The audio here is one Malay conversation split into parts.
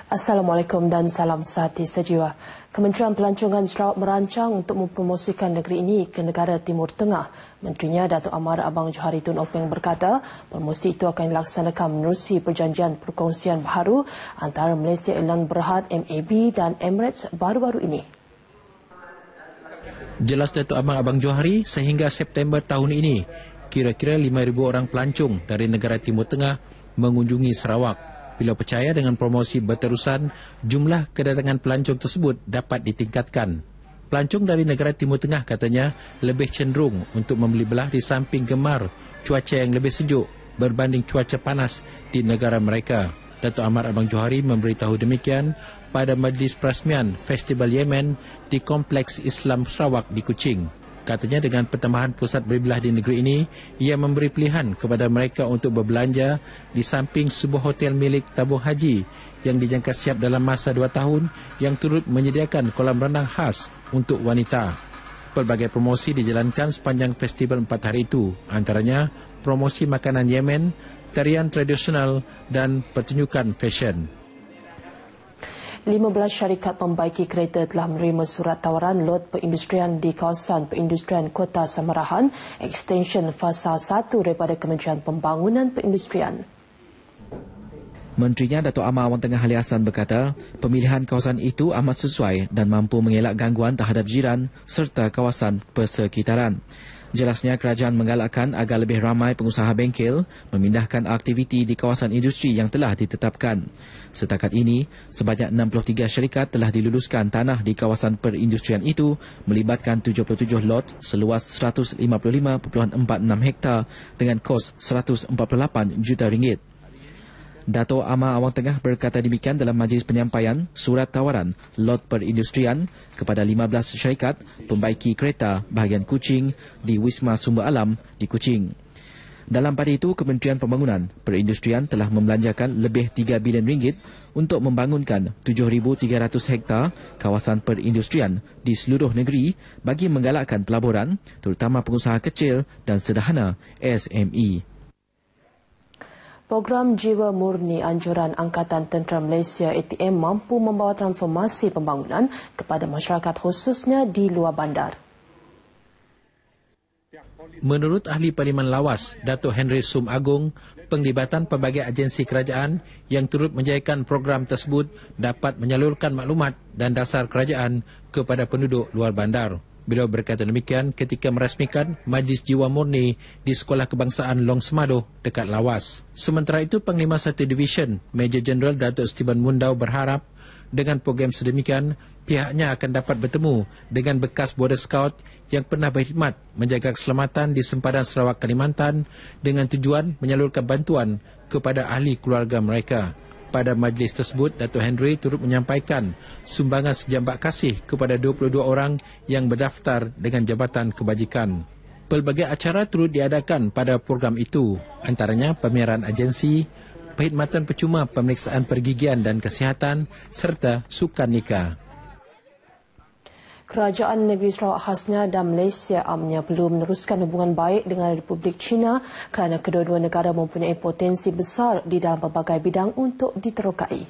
Assalamualaikum dan salam sehati sejiwa. Kementerian Pelancongan Sarawak merancang untuk mempromosikan negeri ini ke negara Timur Tengah. Menterinya Datuk Amar Abang Johari Tun Openg berkata, promosi itu akan dilaksanakan menerusi perjanjian perkongsian baharu antara Malaysia Airlines Berhad MAB dan Emirates baru-baru ini. Jelas Datuk Amar Abang Johari, sehingga September tahun ini, kira-kira 5,000 orang pelancong dari negara Timur Tengah mengunjungi Sarawak. Bila percaya dengan promosi berterusan, jumlah kedatangan pelancong tersebut dapat ditingkatkan. Pelancong dari negara Timur Tengah katanya lebih cenderung untuk membeli belah di samping gemar cuaca yang lebih sejuk berbanding cuaca panas di negara mereka. Datuk Amar Abang Johari memberitahu demikian pada majlis perasmian Festival Yemen di Kompleks Islam Sarawak di Kuching. Katanya dengan pertambahan pusat berbelah di negeri ini, ia memberi pilihan kepada mereka untuk berbelanja di samping sebuah hotel milik tabung haji yang dijangka siap dalam masa 2 tahun yang turut menyediakan kolam renang khas untuk wanita. Pelbagai promosi dijalankan sepanjang festival 4 hari itu, antaranya promosi makanan Yemen, tarian tradisional dan pertunjukan fashion. 15 syarikat pembaiki kereta telah menerima surat tawaran lot perindustrian di kawasan perindustrian Kota Samarahan, extension fasa 1 daripada Kementerian Pembangunan Perindustrian. Menterinya Datuk Amar Awang Tengah Ali Hassan berkata, pemilihan kawasan itu amat sesuai dan mampu mengelak gangguan terhadap jiran serta kawasan persekitaran. Jelasnya kerajaan menggalakkan agar lebih ramai pengusaha bengkel memindahkan aktiviti di kawasan industri yang telah ditetapkan. Setakat ini, sebanyak 63 syarikat telah diluluskan tanah di kawasan perindustrian itu melibatkan 77 lot seluas 155.46 hektar dengan kos RM148 juta. Datuk Amar Awang Tengah berkata demikian dalam majlis penyampaian surat tawaran lot perindustrian kepada 15 syarikat pembaiki kereta bahagian Kuching di Wisma Sumber Alam di Kuching. Dalam pada itu, Kementerian Pembangunan Perindustrian telah membelanjakan lebih RM3 bilion untuk membangunkan 7,300 hektar kawasan perindustrian di seluruh negeri bagi menggalakkan pelaburan, terutama pengusaha kecil dan sederhana SME. Program Jiwa Murni Anjuran Angkatan Tentera Malaysia ATM mampu membawa transformasi pembangunan kepada masyarakat khususnya di luar bandar. Menurut Ahli Parlimen Lawas, Datuk Henry Sum Agong, penglibatan pelbagai agensi kerajaan yang turut menjayakan program tersebut dapat menyalurkan maklumat dan dasar kerajaan kepada penduduk luar bandar. Beliau berkata demikian ketika merasmikan Majlis Jiwa Murni di Sekolah Kebangsaan Long Semadoh dekat Lawas. Sementara itu, Panglima 1 Division, Major Jeneral Datuk Stephen Mundau berharap dengan program sedemikian, pihaknya akan dapat bertemu dengan bekas Border Scout yang pernah berkhidmat menjaga keselamatan di sempadan Sarawak Kalimantan dengan tujuan menyalurkan bantuan kepada ahli keluarga mereka. Pada majlis tersebut, Datuk Henry turut menyampaikan sumbangan sejambak kasih kepada 22 orang yang berdaftar dengan Jabatan Kebajikan. Pelbagai acara turut diadakan pada program itu, antaranya pameran agensi, perkhidmatan percuma pemeriksaan pergigian dan kesihatan serta sukan nikah. Kerajaan Negeri Sarawak khasnya dan Malaysia amnya perlu meneruskan hubungan baik dengan Republik China kerana kedua-dua negara mempunyai potensi besar di dalam pelbagai bidang untuk diterokai.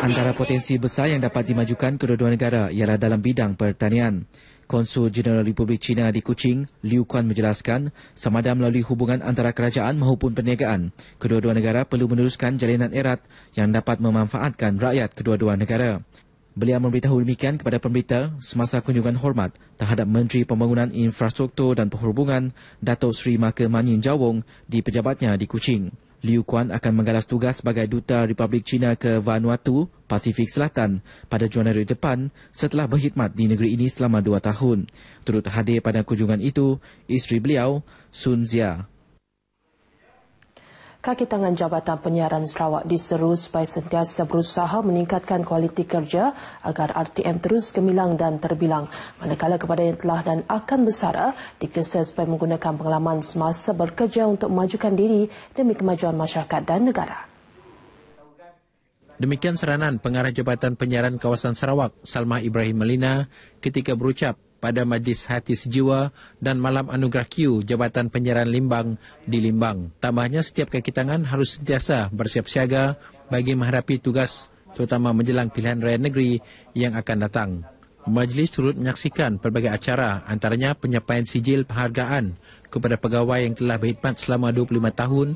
Antara potensi besar yang dapat dimajukan kedua-dua negara ialah dalam bidang pertanian. Konsul Jeneral Republik China di Kuching, Liu Kuan menjelaskan, samada melalui hubungan antara kerajaan maupun perniagaan, kedua-dua negara perlu meneruskan jalinan erat yang dapat memanfaatkan rakyat kedua-dua negara. Beliau memberitahu demikian kepada pemberita semasa kunjungan hormat terhadap Menteri Pembangunan Infrastruktur dan Perhubungan Datuk Seri Maka Manyin Jawong di pejabatnya di Kuching. Liu Kuan akan menggalas tugas sebagai Duta Republik China ke Vanuatu, Pasifik Selatan pada Januari depan setelah berkhidmat di negeri ini selama 2 tahun. Turut hadir pada kunjungan itu, isteri beliau, Sun Zia. Kaki tangan Jabatan Penyiaran Sarawak diseru supaya sentiasa berusaha meningkatkan kualiti kerja agar RTM terus gemilang dan terbilang, manakala kepada yang telah dan akan bersara dikesa supaya menggunakan pengalaman semasa bekerja untuk memajukan diri demi kemajuan masyarakat dan negara. Demikian seranan Pengarah Jabatan Penyiaran Kawasan Sarawak, Salmah Ibrahim Melina, ketika berucap pada Majlis Hati Sejiwa dan Malam Anugerah Q Jabatan Penyiaran Limbang di Limbang. Tambahnya, setiap kaki tangan harus sentiasa bersiap siaga bagi menghadapi tugas terutama menjelang pilihan raya negeri yang akan datang. Majlis turut menyaksikan pelbagai acara, antaranya penyampaian sijil penghargaan kepada pegawai yang telah berkhidmat selama 25 tahun,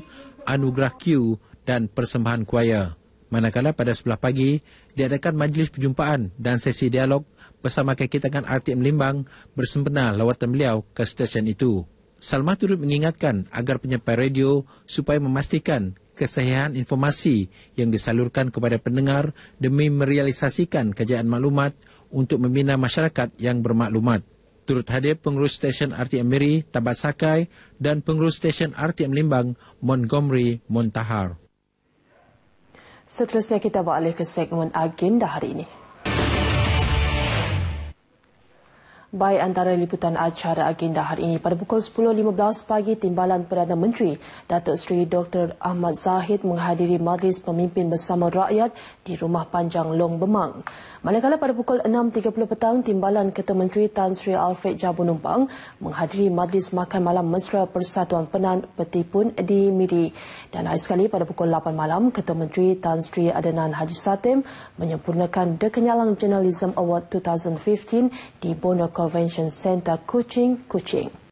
anugerah Q dan persembahan kuaya. Manakala pada sebelah pagi, diadakan majlis perjumpaan dan sesi dialog bersama kekitangan RTM Limbang bersempena lawatan beliau ke stesen itu. Salma turut mengingatkan agar penyampai radio supaya memastikan kesahihan informasi yang disalurkan kepada pendengar demi merealisasikan kejayaan maklumat untuk membina masyarakat yang bermaklumat. Turut hadir pengurus stesen RTM Miri, Tabat Sakai dan pengurus stesen RTM Limbang, Montgomery Montahar. Seterusnya kita beralih ke segmen agenda hari ini. Baik antara liputan acara agenda hari ini, pada pukul 10.15 pagi, Timbalan Perdana Menteri Datuk Seri Dr. Ahmad Zahid menghadiri Majlis Pemimpin Bersama Rakyat di Rumah Panjang Long Bemang. Manakala pada pukul 6.30 petang, Timbalan Ketua Menteri Tan Sri Alfred Jabu Numpang menghadiri Majlis Makan Malam Mesra Persatuan Penan Petipun di Miri. Dan hari sekali pada pukul 8 malam, Ketua Menteri Tan Sri Adnan Haji Satem menyempurnakan The Kenyalang Journalism Award 2015 di Bono Convention Centre, Kuching.